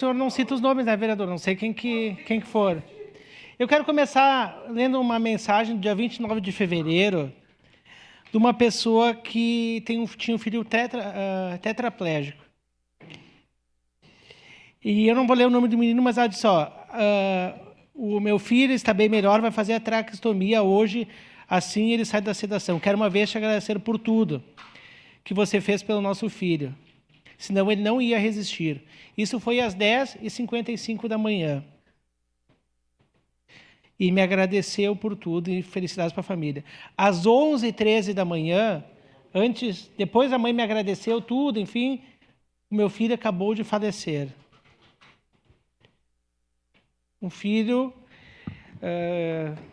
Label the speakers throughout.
Speaker 1: O senhor não cita os nomes, né, vereador? Não sei quem que for. Eu quero começar lendo uma mensagem do dia 29 de fevereiro de uma pessoa que tinha um filho tetraplégico. E eu não vou ler o nome do menino, mas ela disse, o meu filho está bem melhor, vai fazer a traqueostomia hoje, assim ele sai da sedação. Quero uma vez te agradecer por tudo que você fez pelo nosso filho. Senão ele não ia resistir. Isso foi às 10h55 da manhã. E me agradeceu por tudo e felicidades para a família. Às 11h13 da manhã, depois a mãe me agradeceu tudo, enfim, o meu filho acabou de falecer. Um filho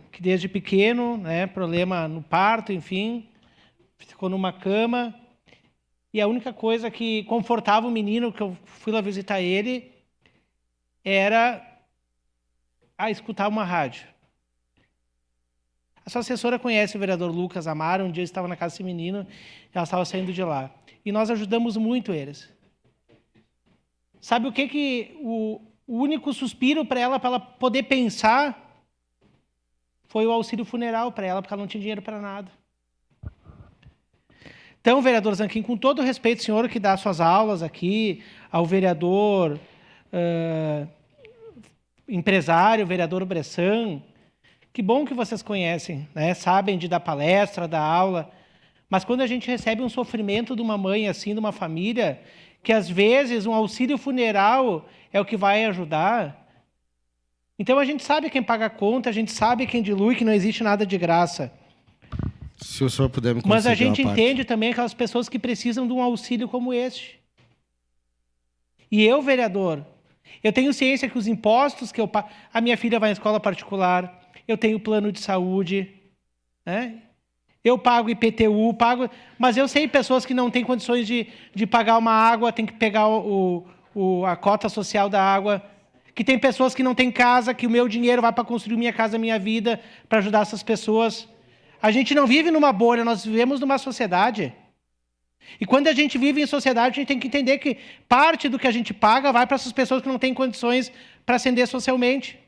Speaker 1: que desde pequeno, né, problema no parto, enfim, ficou numa cama. E a única coisa que confortava o menino, que eu fui lá visitar ele, era escutar uma rádio. A sua assessora conhece o vereador Lucas Amaro, um dia eu estava na casa desse menino, ela estava saindo de lá. E nós ajudamos muito eles. Sabe o que o único suspiro para ela poder pensar, foi o auxílio funeral para ela, porque ela não tinha dinheiro para nada. Então, vereador Zanquim, com todo o respeito, senhor que dá suas aulas aqui, ao vereador empresário, vereador Bressan, que bom que vocês conhecem, né? Sabem de dar palestra, dar aula, mas quando a gente recebe um sofrimento de uma mãe assim, de uma família, que às vezes um auxílio funeral é o que vai ajudar, então a gente sabe quem paga a conta, a gente sabe quem dilui, que não existe nada de graça.
Speaker 2: Se o senhor puder me conceder.
Speaker 1: Mas a gente entende também aquelas pessoas que precisam de um auxílio como este. E eu, vereador, eu tenho ciência que os impostos que eu pago... A minha filha vai em escola particular, eu tenho plano de saúde, né? Eu pago IPTU, mas eu sei pessoas que não têm condições de pagar uma água, tem que pegar a cota social da água, que tem pessoas que não têm casa, que o meu dinheiro vai para construir minha casa, minha vida, para ajudar essas pessoas. A gente não vive numa bolha, nós vivemos numa sociedade. E quando a gente vive em sociedade, a gente tem que entender que parte do que a gente paga vai para essas pessoas que não têm condições para ascender socialmente.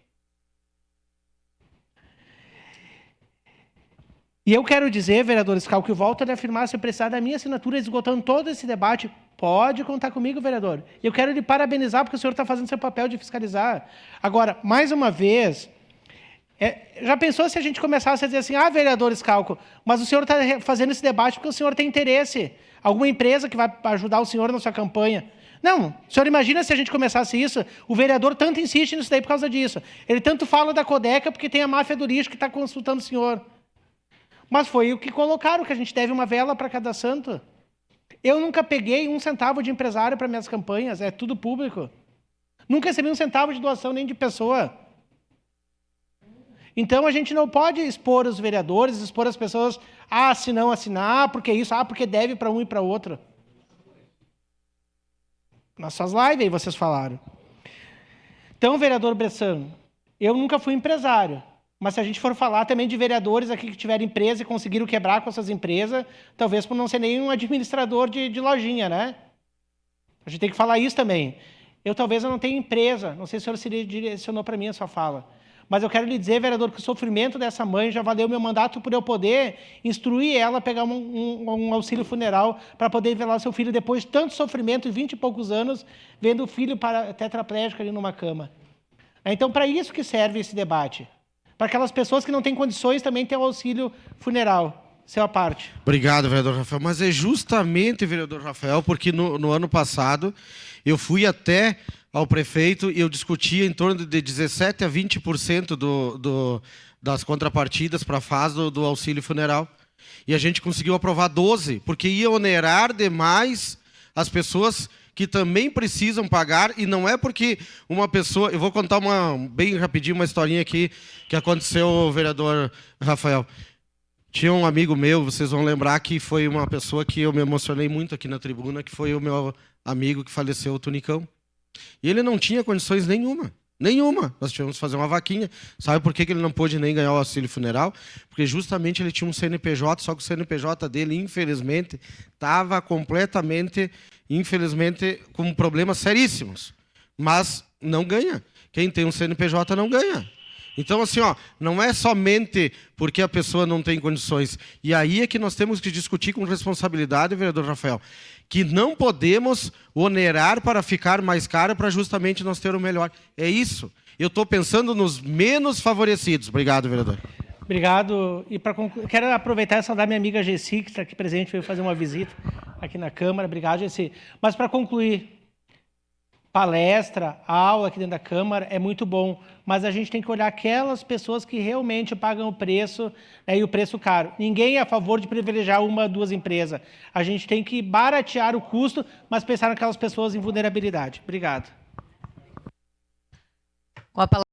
Speaker 1: E eu quero dizer, vereador Scal, que eu volto a afirmar, se precisar da minha assinatura esgotando todo esse debate, pode contar comigo, vereador. E eu quero lhe parabenizar, porque o senhor está fazendo seu papel de fiscalizar. Agora, mais uma vez... já pensou se a gente começasse a dizer assim, vereador Scalco, mas o senhor está fazendo esse debate porque o senhor tem interesse. Alguma empresa que vai ajudar o senhor na sua campanha. Não, o senhor imagina se a gente começasse isso, o vereador tanto insiste nisso daí por causa disso. Ele tanto fala da Codeca porque tem a máfia do lixo que está consultando o senhor. Mas foi o que colocaram, que a gente deve uma vela para cada santo. Eu nunca peguei 1 centavo de empresário para minhas campanhas, é tudo público. Nunca recebi 1 centavo de doação nem de pessoa. Então, a gente não pode expor os vereadores, expor as pessoas, se não assinar, porque isso, porque deve para um e para outro. Nas suas lives aí vocês falaram. Então, vereador Bressan, eu nunca fui empresário, mas se a gente for falar também de vereadores aqui que tiveram empresa e conseguiram quebrar com essas empresas, talvez por não ser nenhum administrador de lojinha, né? A gente tem que falar isso também. Eu não tenho empresa, não sei se o senhor se direcionou para mim a sua fala. Mas eu quero lhe dizer, vereador, que o sofrimento dessa mãe já valeu meu mandato por eu poder instruir ela a pegar um auxílio funeral para poder velar seu filho depois de tanto sofrimento, 20 e poucos anos, vendo o filho tetraplégico ali numa cama. Então, para isso que serve esse debate. Para aquelas pessoas que não têm condições também ter o auxílio funeral. Seu à parte.
Speaker 2: Obrigado, vereador Rafael. Mas é justamente, vereador Rafael, porque no ano passado eu fui até ao prefeito e eu discutia em torno de 17% a 20% das contrapartidas para a fase do auxílio funeral. E a gente conseguiu aprovar 12%, porque ia onerar demais as pessoas que também precisam pagar, e não é porque uma pessoa... Eu vou contar bem rapidinho uma historinha aqui que aconteceu, vereador Rafael. Tinha um amigo meu, vocês vão lembrar, que foi uma pessoa que eu me emocionei muito aqui na tribuna, que foi o meu amigo que faleceu, o Tunicão. E ele não tinha condições nenhuma. Nós tivemos que fazer uma vaquinha. Sabe por que ele não pôde nem ganhar o auxílio funeral? Porque justamente ele tinha um CNPJ, só que o CNPJ dele, infelizmente, estava completamente, com problemas seríssimos. mas não ganha. Quem tem um CNPJ não ganha. Então, assim, ó, não é somente porque a pessoa não tem condições. E aí é que nós temos que discutir com responsabilidade, vereador Rafael, que não podemos onerar para ficar mais caro para justamente nós ter o melhor. É isso. Eu estou pensando nos menos favorecidos. Obrigado, vereador.
Speaker 1: Obrigado. E para concluir, quero aproveitar e saudar minha amiga Gessi, que está aqui presente, veio fazer uma visita aqui na Câmara. Obrigado, Gessi. Mas para concluir, palestra, aula aqui dentro da Câmara é muito bom, mas a gente tem que olhar aquelas pessoas que realmente pagam o preço, né, e o preço caro. Ninguém é a favor de privilegiar uma ou duas empresas. A gente tem que baratear o custo, mas pensar naquelas pessoas em vulnerabilidade. Obrigado.
Speaker 3: Com a palavra